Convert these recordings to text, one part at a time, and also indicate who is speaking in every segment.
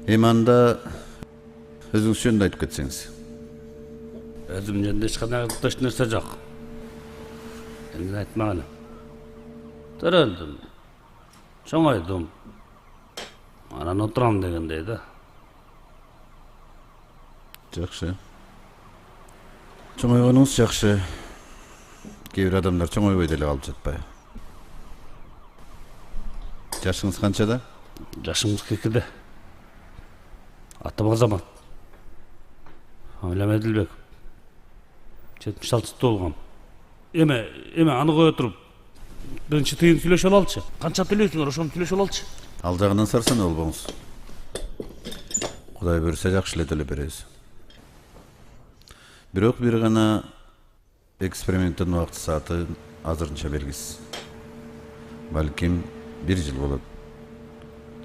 Speaker 1: Эми анда өзүңүз жөнүндө айтып кетсеңиз.
Speaker 2: Özüm jönүндө эч кандай кызыктуу нерсе жок. Эми айтмагыла. Төрөлдүм. Чоңойдум. Анан отурам дегендей да.
Speaker 1: Жакшы. Чоңойгонуңуз жакшы. Кээ бир адамдар чоңойбой деле калып жатпайбы? Жашыңыз канчада?
Speaker 2: Жашым 42-де. Атым Азамат. Фамилиям Эдилбек. 76 толгам. Эме аны кое туруп, биринчи тыйын сүйлөшүп алалычы. Канча төлөйсүңөр, ошону сүйлөшүп алалычы.
Speaker 1: Ал жагынан сарсанаа болбоңуз. Кудай буйруса жакшы эле төлөп беребиз. Бирок бир гана эксперименттин убакыт сааты азырынча белгисиз. Балким 1 жыл болот.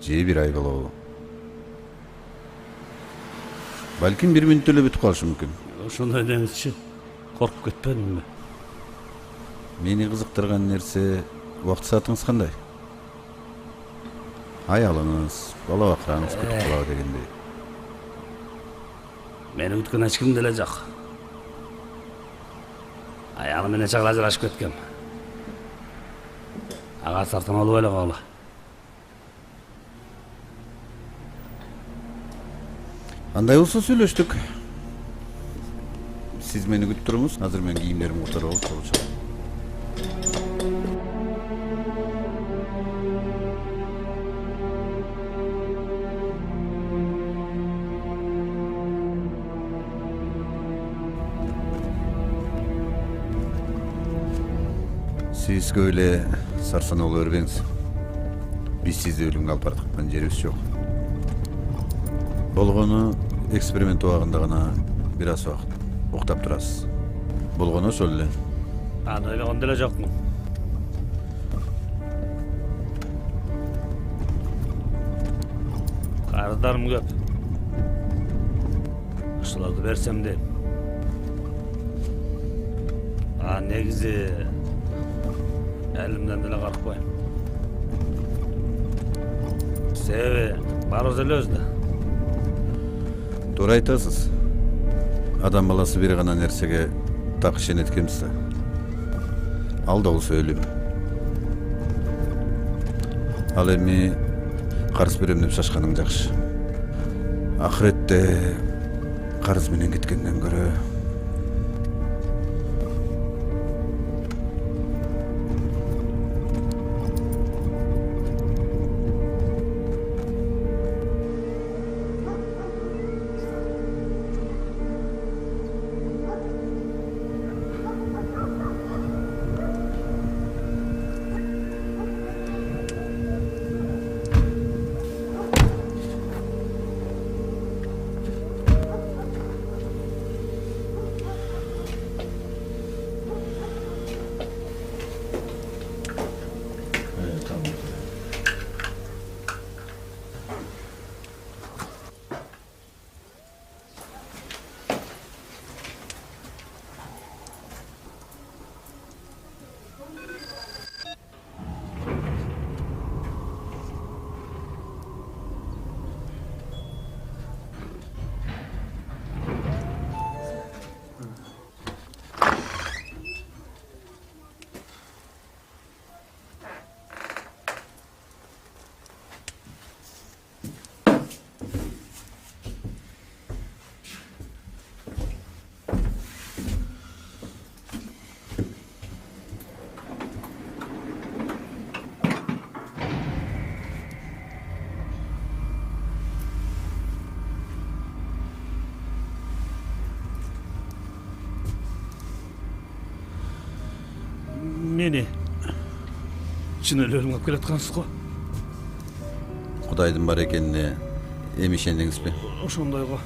Speaker 1: Же 1 ай болобу. Балким 1 мүнөттө эле бүтүп калышы мүмкүн.
Speaker 2: Ошондой деңизчи. Коркуп кетпедимби?
Speaker 1: Мени кызыктырган нерсе убакыт саатыңыз кандай? Аялыңыз, бала бакыраңыз күтүп калабы дегендей.
Speaker 2: Мени күткөн эч ким деле жок. Аялым менен чагыл ажырашып кеткем. Ага сартан алып эле калгыла.
Speaker 1: Андай болсо сүйлөштүк. Сиз мени күтүп туруңуз. Азыр мен кийимдеримди которуп алып чыгып Сиз көп эле сарсанаа боло бербеңиз. Биз сизди өлүмгө алып бара жаткан жерибиз жок. Болгону эксперимент убагында гана бир аз убакыт уктап турасыз. Болгону ошол эле.
Speaker 2: Аны ойлогон деле жокмун. Карыздарым көп. Ошолорду берсем дейм. Негизи элимден деле карыкпайм. Себеби барыбыз элебиз да.
Speaker 1: Туура айтасыз. Адам баласы бир гана нерсеге так ишенет экенбиз да. Ал да болсо өлүм. Ал эми карыз берем деп шашканың жакшы. Акыретте карыз менен кеткенден көрө
Speaker 2: Meni чын эле өлүмгө алып келаткансыз го.
Speaker 1: Кудайдын бар экенине эми ишендиңизби?
Speaker 2: Ошондой го.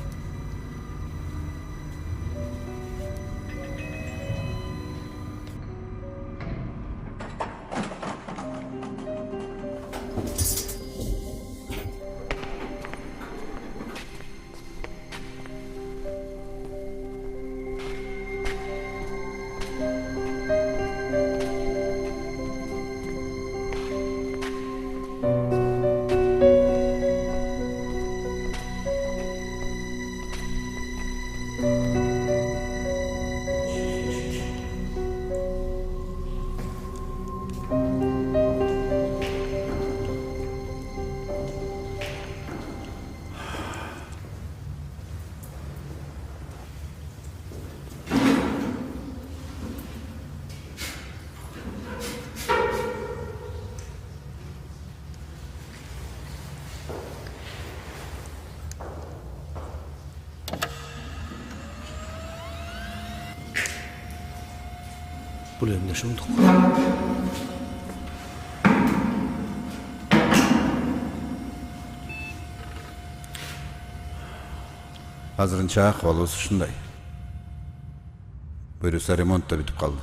Speaker 2: Бул эмне ошондук?
Speaker 1: Азырынча акыбалыбыз ушундай. Буюрса ремонт да бүтүп калды.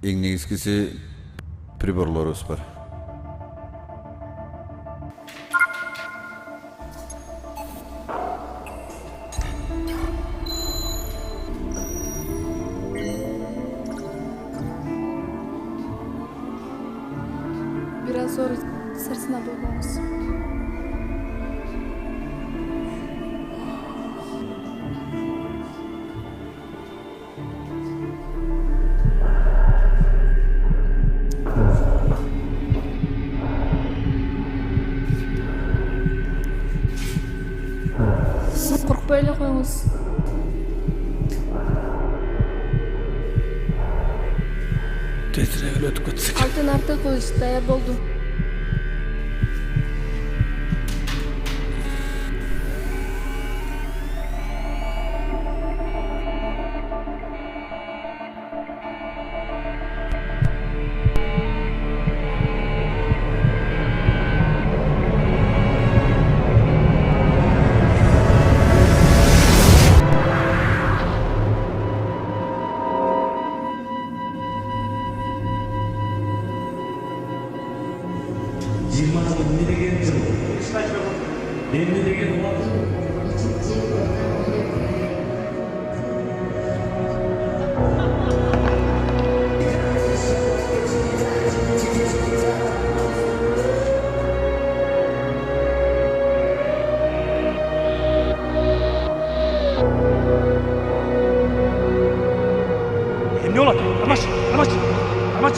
Speaker 1: Эң негизгиси приборлорубуз бар.
Speaker 3: Biraz zor sırtına bulmamız. Korkmayla koyunuz.
Speaker 2: Tezirek ötüp gitsek.
Speaker 3: Altın artık koyuz, dayar boldu.
Speaker 2: Emne olat? Amaç, amaç, amaç.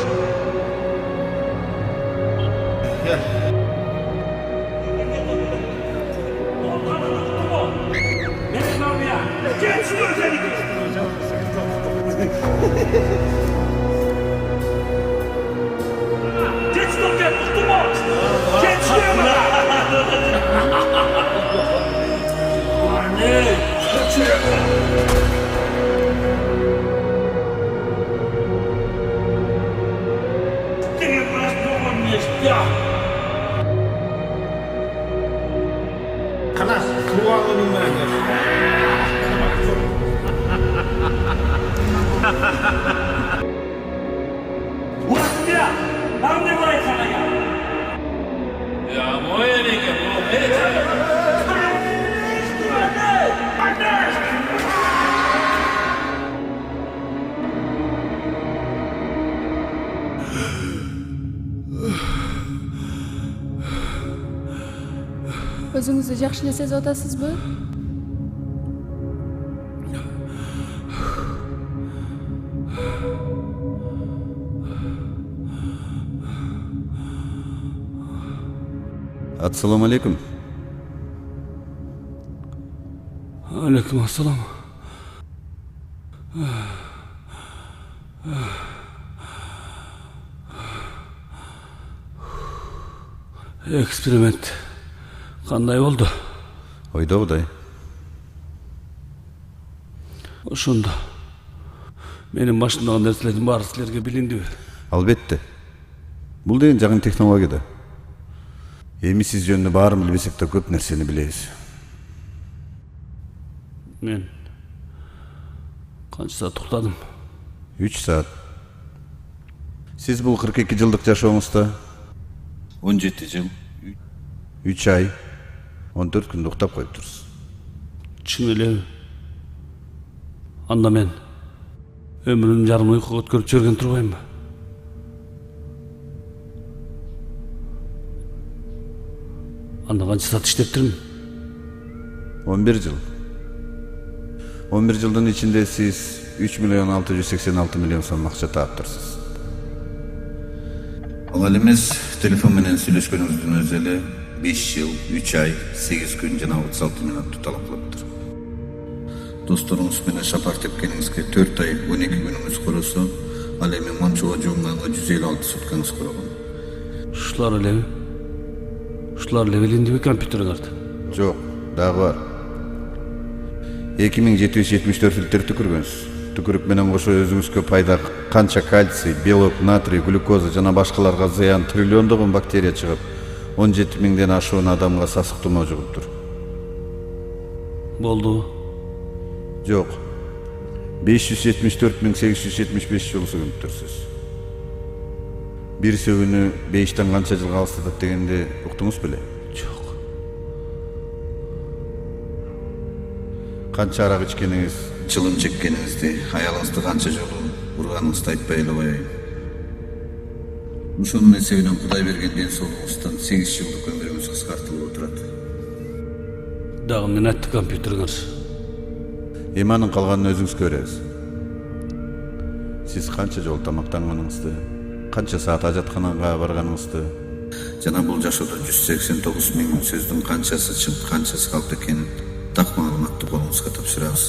Speaker 2: Gel şunu özellikle. Geç dur gel, tutma. Geç şuraya Anne. Ты простого места.
Speaker 4: Kalas, keluar dari mana?
Speaker 2: Ulan ya, ben ne var sana ya?
Speaker 4: Ya, mau ini kan, mau ini.
Speaker 3: Özünüzü yaxşı sezib otasizmi?
Speaker 1: Assalamu alaikum.
Speaker 2: Aleyküm assalam. Eksperiment qanday oldu?
Speaker 1: Ойдогудай.
Speaker 2: Ошондо менин башымдагы нерселердин баары силерге билиндиби?
Speaker 1: Албетте. Бул деген жагын технология да. Эми сиз жөнүндө баарын билбесек да көп нерсени билебиз.
Speaker 2: Мен канча саат уктадым?
Speaker 1: 3 саат. Сиз бул 42 жылдык жашооңузда 17 жыл, 3 ай, 14 күндө уктап коюп турсуз.
Speaker 2: Чын элеби? Анда мен өмүрүмдүн жарымын уйкуга өткөрүп жиберген турбаймынбы? Анда канча саат иштептирмин?
Speaker 1: 11 жыл. 11 жылдын ичинде сиз 3 миллион 686 миллион сом акча таптырсыз. Ал эмес, телефон менен сүйлөшкөнүңүздүн өзү эле 5 жыл, 3 ай, 8 күн жана 36 мүнөттү талап кылыптыр. Досторуңуз менен шапар тепкениңизге 4 ай, 12 күнүңүз коросо, ал эми Манчууга жуунганга 156 суткаңыз корогон.
Speaker 2: Ушулар элеби? Ушулар эле билиндиби компьютериңерде?
Speaker 1: Жок, дагы бар. 2774 фильтр түкүргөнсүз. түкүрүк менен кошо өзүңүзгө пайда канча кальций, белок, натрий, глюкоза жана башкаларга зыян триллиондогон бактерия чыгып, 17 миңден ашуун адамга сасык тумоо жугуптур.
Speaker 2: Болду.
Speaker 1: Жок. 574.875 жыл сөгүнүптүрсүз. Бир сөгүнү 5тен канча жылга алыстатат дегенди уктуңуз беле?
Speaker 2: Жок.
Speaker 1: Канча арак ичкениңиз, чылым чеккениңизди, аялыңызды канча жолу урганыңызды айтпай эле коеюн. Ошонун эсебинен Кудай берген ден соолугуңуздан 8 жылдык өмүрүңүз кыскартылып отурат.
Speaker 2: Дагы мен айтты компьютериңер.
Speaker 1: Эми анын калганын өзүңүз көрөсүз. Сиз канча жолу тамактанганыңызды, канча саат ажатканага барганыңызды жана бул жашоодо 189 миң сөздүн канчасы чын, канчасы калп экенин так маалыматты колуңузга тапшырабыз.